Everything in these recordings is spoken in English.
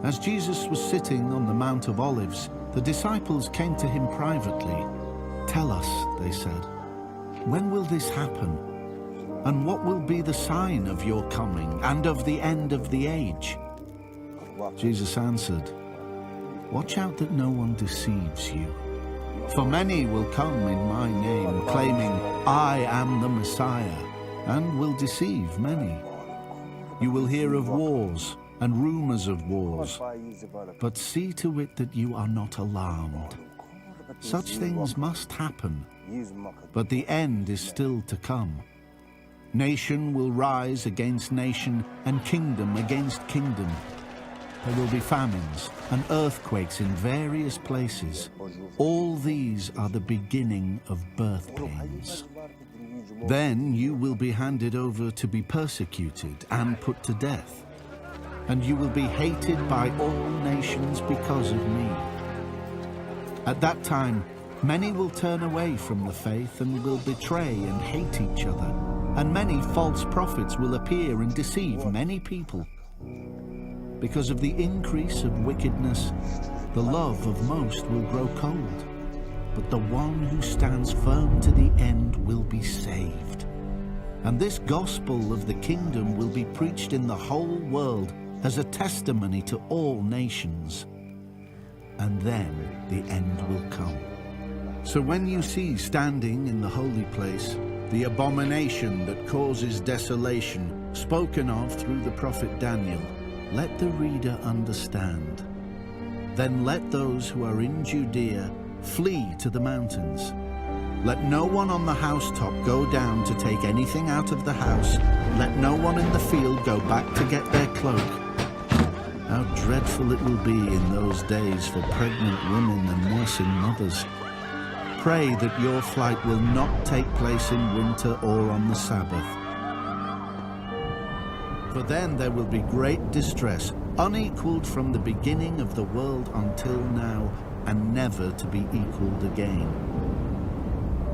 As Jesus was sitting on the Mount of Olives, the disciples came to him privately. "Tell us," they said, "when will this happen? And what will be the sign of your coming and of the end of the age?" Jesus answered, "Watch out that no one deceives you. For many will come in my name, claiming, 'I am the Messiah,' and will deceive many. You will hear of wars and rumors of wars, but see to it that you are not alarmed. Such things must happen, but the end is still to come. Nation will rise against nation and kingdom against kingdom. There will be famines and earthquakes in various places. All these are the beginning of birth pains. Then you will be handed over to be persecuted and put to death, and you will be hated by all nations because of me. At that time, many will turn away from the faith and will betray and hate each other, and many false prophets will appear and deceive many people. Because of the increase of wickedness, the love of most will grow cold, but the one who stands firm to the end will be saved. And this gospel of the kingdom will be preached in the whole world as a testimony to all nations. And then the end will come. So when you see standing in the holy place the abomination that causes desolation, spoken of through the prophet Daniel, let the reader understand. Then let those who are in Judea flee to the mountains. Let no one on the housetop go down to take anything out of the house. Let no one in the field go back to get their cloak. How dreadful it will be in those days for pregnant women and nursing mothers. Pray that your flight will not take place in winter or on the Sabbath. For then there will be great distress, unequaled from the beginning of the world until now, and never to be equaled again.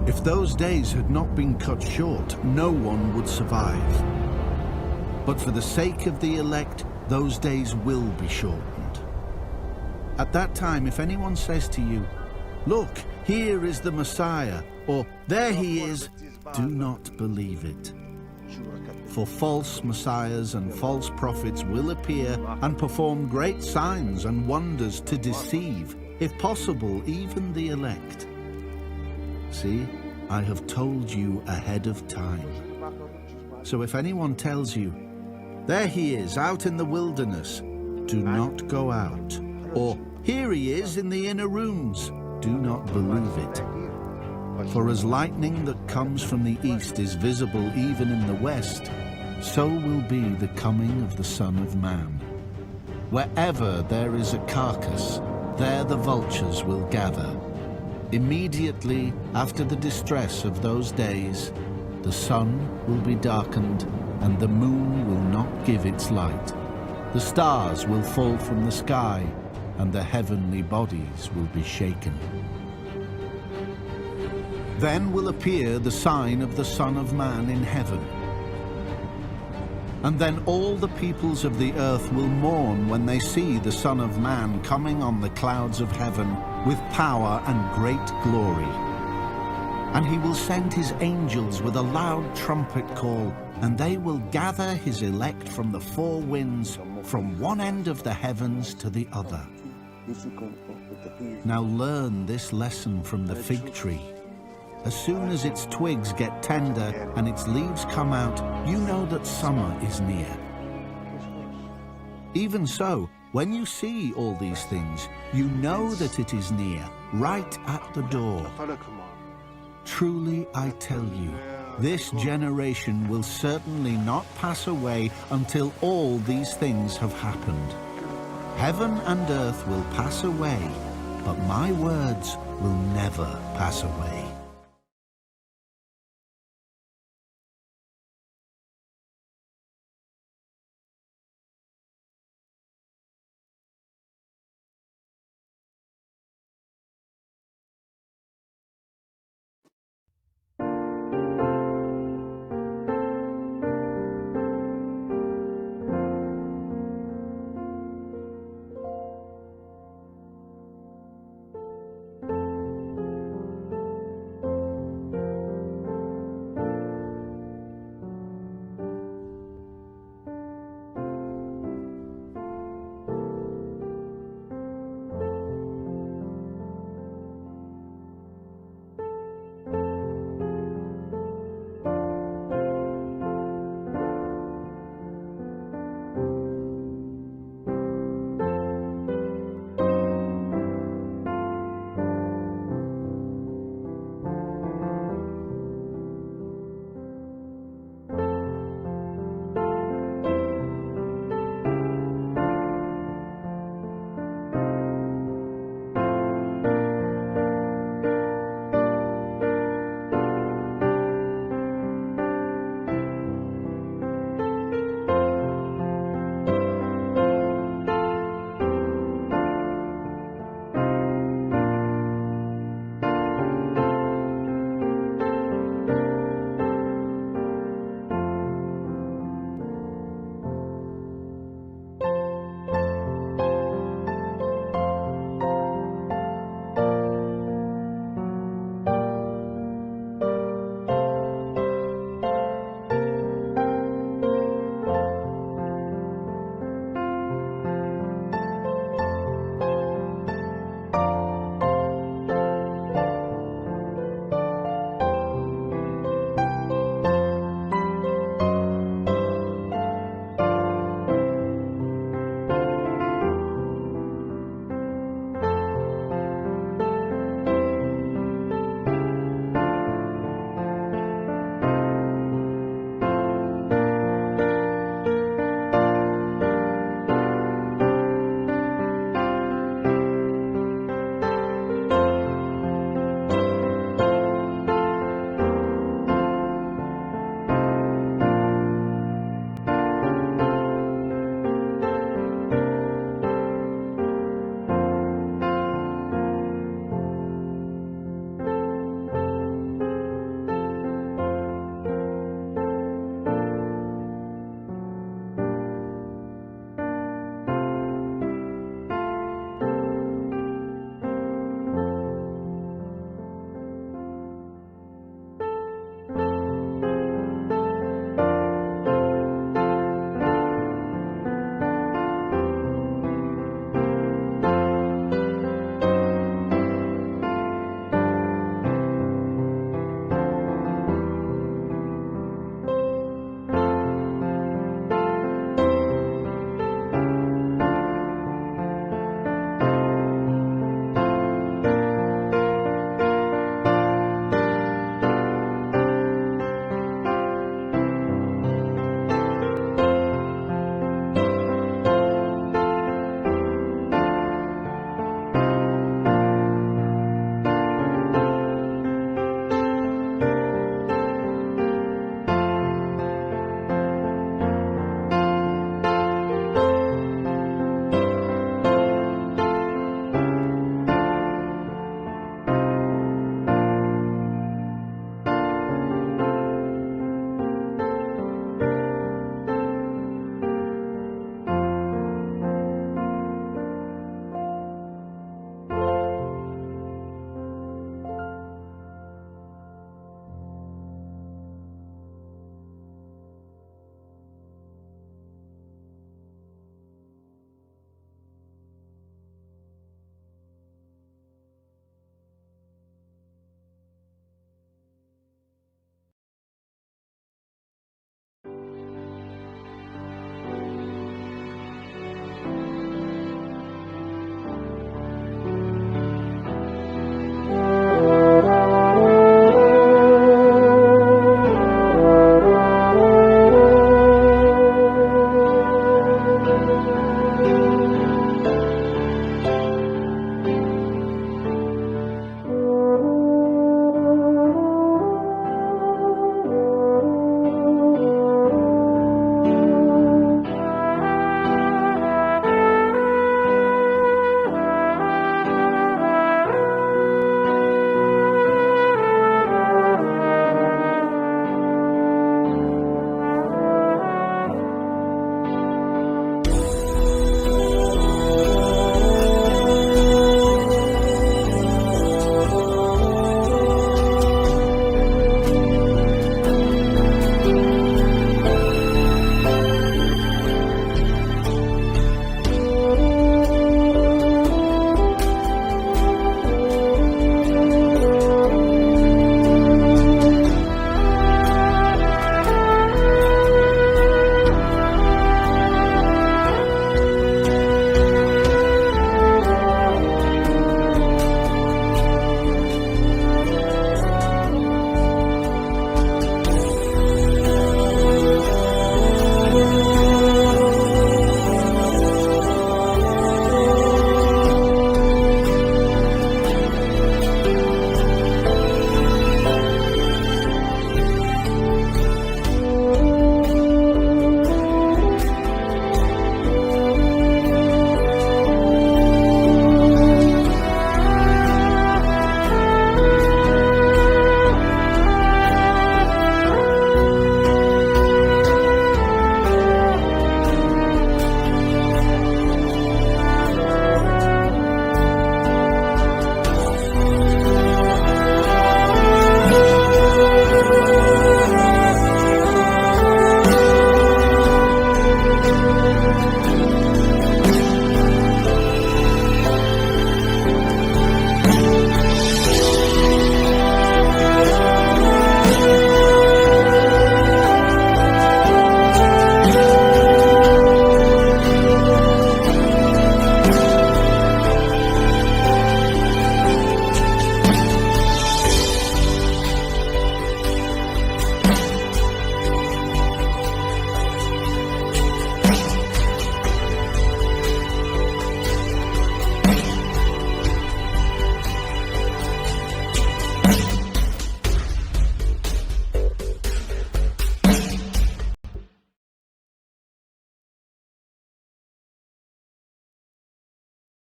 If those days had not been cut short, no one would survive. But for the sake of the elect, those days will be shortened. At that time, if anyone says to you, 'Look, here is the Messiah,' or 'There he is,' do not believe it. For false messiahs and false prophets will appear and perform great signs and wonders to deceive, if possible, even the elect. See, I have told you ahead of time. So if anyone tells you, 'There he is out in the wilderness,' do not go out. Or, 'Here he is in the inner rooms,' do not believe it. For as lightning that comes from the east is visible even in the west, so will be the coming of the Son of Man. Wherever there is a carcass, there the vultures will gather. Immediately after the distress of those days, the sun will be darkened, and the moon will not give its light. The stars will fall from the sky, and the heavenly bodies will be shaken. Then will appear the sign of the Son of Man in heaven. And then all the peoples of the earth will mourn when they see the Son of Man coming on the clouds of heaven with power and great glory. And he will send his angels with a loud trumpet call, and they will gather his elect from the four winds, from one end of the heavens to the other. Now learn this lesson from the fig tree. As soon as its twigs get tender and its leaves come out, you know that summer is near. Even so, when you see all these things, you know that it is near, right at the door. Truly I tell you, this generation will certainly not pass away until all these things have happened. Heaven and earth will pass away, but my words will never pass away.